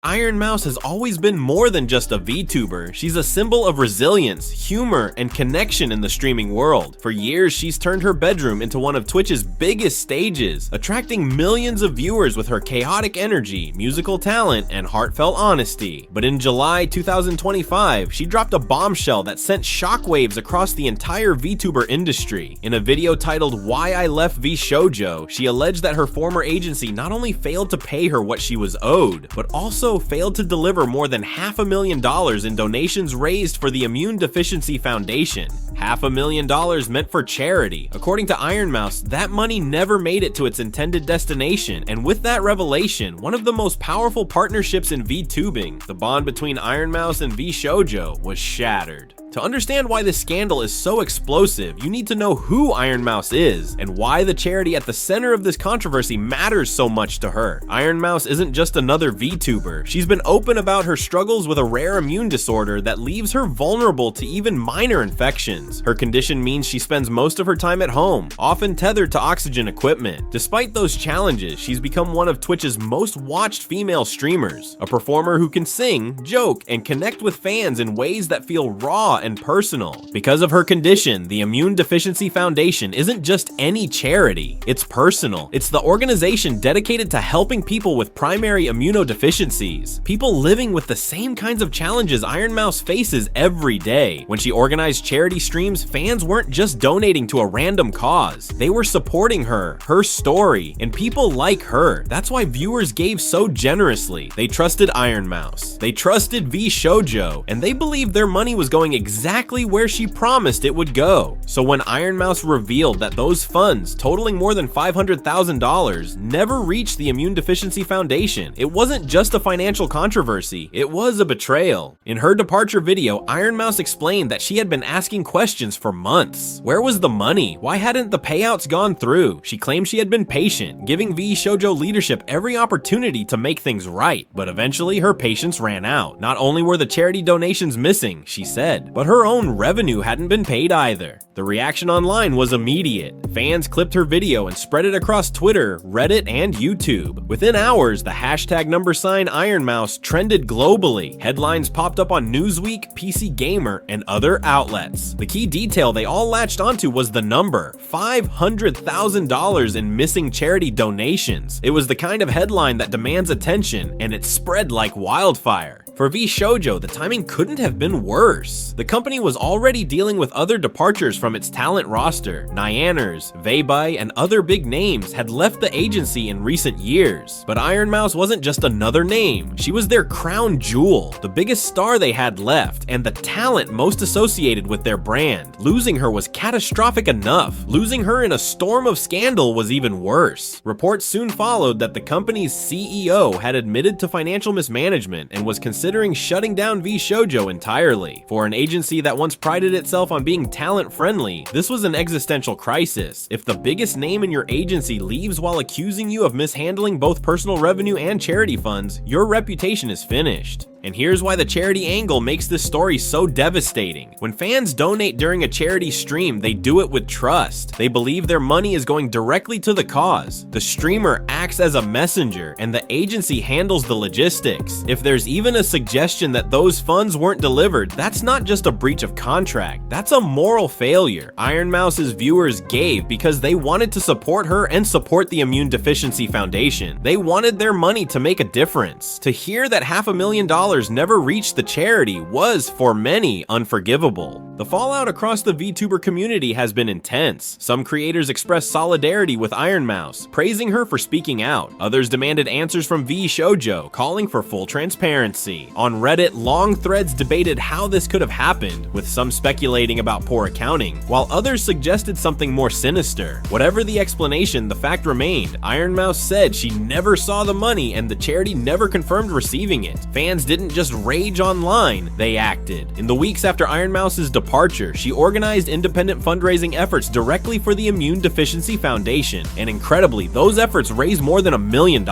Ironmouse has always been more than just a VTuber. She's a symbol of resilience, humor, and connection in the streaming world. For years, she's turned her bedroom into one of Twitch's biggest stages, attracting millions of viewers with her chaotic energy, musical talent, and heartfelt honesty. But in July 2025, she dropped a bombshell that sent shockwaves across the entire VTuber industry. In a video titled "Why I Left VShojo," she alleged that her former agency not only failed to pay her what she was owed, but also failed to deliver more than $500,000 in donations raised for the Immune Deficiency Foundation. $500,000 meant for charity. According to Ironmouse, that money never made it to its intended destination, and with that revelation, one of the most powerful partnerships in VTubing, the bond between Ironmouse and VShojo, was shattered. To understand why this scandal is so explosive, you need to know who Ironmouse is, and why the charity at the center of this controversy matters so much to her. Ironmouse isn't just another VTuber. She's been open about her struggles with a rare immune disorder that leaves her vulnerable to even minor infections. Her condition means she spends most of her time at home, often tethered to oxygen equipment. Despite those challenges, she's become one of Twitch's most watched female streamers, a performer who can sing, joke, and connect with fans in ways that feel raw and personal. Because of her condition, the Immune Deficiency Foundation isn't just any charity, it's personal. It's the organization dedicated to helping people with primary immunodeficiencies, people living with the same kinds of challenges Ironmouse faces every day. When she organized charity streams, fans weren't just donating to a random cause, they were supporting her, her story, and people like her. That's why viewers gave so generously. They trusted Ironmouse, they trusted VShojo, and they believed their money was going exactly where she promised it would go. So when Ironmouse revealed that those funds, totaling more than $500,000, never reached the Immune Deficiency Foundation, it wasn't just a financial controversy, it was a betrayal. In her departure video, Ironmouse explained that she had been asking questions for months. Where was the money? Why hadn't the payouts gone through? She claimed she had been patient, giving VShojo leadership every opportunity to make things right, but eventually her patience ran out. Not only were the charity donations missing, she said, but her own revenue hadn't been paid either. The reaction online was immediate. Fans clipped her video and spread it across Twitter, Reddit, and YouTube. Within hours, the hashtag #Ironmouse trended globally. Headlines popped up on Newsweek, PC Gamer, and other outlets. The key detail they all latched onto was the number, $500,000 in missing charity donations. It was the kind of headline that demands attention, and it spread like wildfire. For VShojo, the timing couldn't have been worse. The company was already dealing with other departures from its talent roster. Nyaners, Veibai, and other big names had left the agency in recent years. But Ironmouse wasn't just another name. She was their crown jewel, the biggest star they had left, and the talent most associated with their brand. Losing her was catastrophic enough. Losing her in a storm of scandal was even worse. Reports soon followed that the company's CEO had admitted to financial mismanagement and was considering shutting down VShojo entirely. For an agency that once prided itself on being talent-friendly, this was an existential crisis. If the biggest name in your agency leaves while accusing you of mishandling both personal revenue and charity funds, your reputation is finished. And here's why the charity angle makes this story so devastating. When fans donate during a charity stream, they do it with trust. They believe their money is going directly to the cause. The streamer acts as a messenger, and the agency handles the logistics. If there's even a suggestion that those funds weren't delivered, that's not just a breach of contract, that's a moral failure. Ironmouse's viewers gave because they wanted to support her and support the Immune Deficiency Foundation. They wanted their money to make a difference. To hear that $500,000 never reached the charity was, for many, unforgivable. The fallout across the VTuber community has been intense. Some creators expressed solidarity with Ironmouse, praising her for speaking out. Others demanded answers from VShojo, calling for full transparency. On Reddit, long threads debated how this could have happened, with some speculating about poor accounting, while others suggested something more sinister. Whatever the explanation, the fact remained. Ironmouse said she never saw the money and the charity never confirmed receiving it. Fans didn't just rage online, they acted. In the weeks after Ironmouse's departure, she organized independent fundraising efforts directly for the Immune Deficiency Foundation, and incredibly, those efforts raised more than $1 million.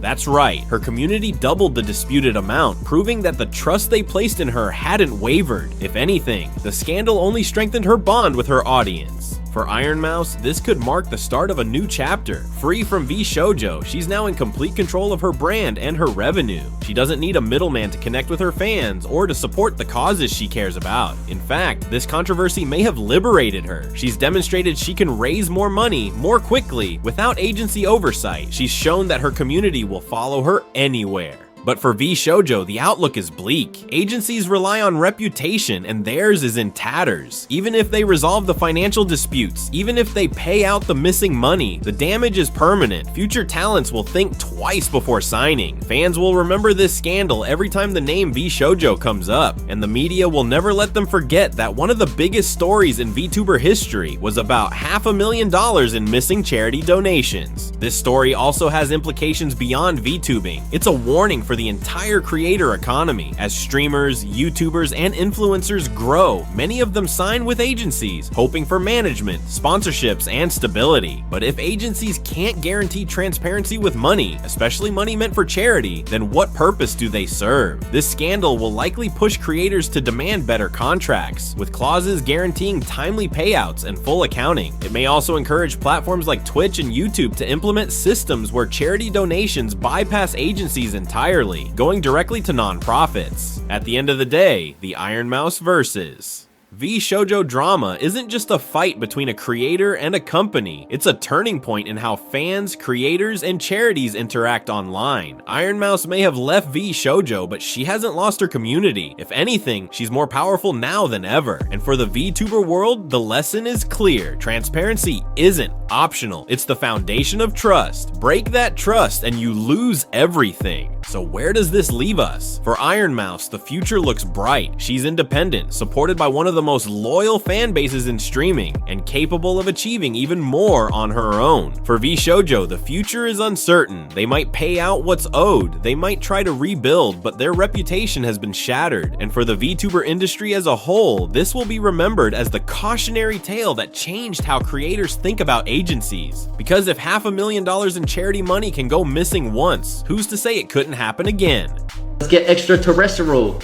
That's right, her community doubled the disputed amount, proving that the trust they placed in her hadn't wavered. If anything, the scandal only strengthened her bond with her audience. For Ironmouse, this could mark the start of a new chapter. Free from VShojo, she's now in complete control of her brand and her revenue. She doesn't need a middleman to connect with her fans or to support the causes she cares about. In fact, this controversy may have liberated her. She's demonstrated she can raise more money more quickly without agency oversight. She's shown that her community will follow her anywhere. But for VShojo, the outlook is bleak. Agencies rely on reputation and theirs is in tatters. Even if they resolve the financial disputes, even if they pay out the missing money, the damage is permanent. Future talents will think twice before signing. Fans will remember this scandal every time the name VShojo comes up, and the media will never let them forget that one of the biggest stories in VTuber history was about $500,000 in missing charity donations. This story also has implications beyond VTubing. It's a warning for the entire creator economy. As streamers, YouTubers, and influencers grow, many of them sign with agencies, hoping for management, sponsorships, and stability. But if agencies can't guarantee transparency with money, especially money meant for charity, then what purpose do they serve? This scandal will likely push creators to demand better contracts, with clauses guaranteeing timely payouts and full accounting. It may also encourage platforms like Twitch and YouTube to implement systems where charity donations bypass agencies entirely, going directly to non-profits. At the end of the day, the Ironmouse versus VShojo drama isn't just a fight between a creator and a company, it's a turning point in how fans, creators, and charities interact online. Ironmouse may have left VShojo, but she hasn't lost her community. If anything, she's more powerful now than ever. And for the VTuber world, the lesson is clear. Transparency isn't optional, it's the foundation of trust. Break that trust and you lose everything. So where does this leave us? For Ironmouse, the future looks bright. She's independent, supported by one of the most loyal fan bases in streaming, and capable of achieving even more on her own. For VShojo, the future is uncertain. They might pay out what's owed, they might try to rebuild, but their reputation has been shattered. And for the VTuber industry as a whole, this will be remembered as the cautionary tale that changed how creators think about agencies. Because if $500,000 in charity money can go missing once, who's to say it couldn't happen again? Let's get extraterrestrial.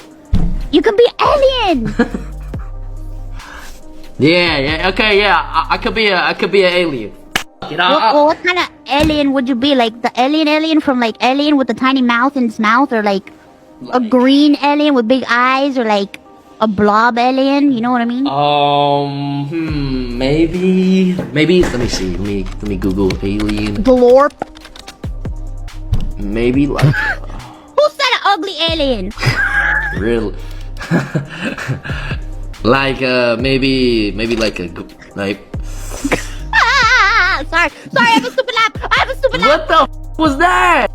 You can be alien. Yeah, okay, yeah. I could be an alien. You know, What kind of alien would you be? Like the alien from like Alien with the tiny mouth in its mouth, or like a green alien with big eyes, or like a blob alien? You know what I mean? Maybe. Let me see. Let me Google alien. Glorp. Maybe like. Who said an ugly alien? Really? Like maybe like a like. Sorry, I have a stupid laugh. What the f was that?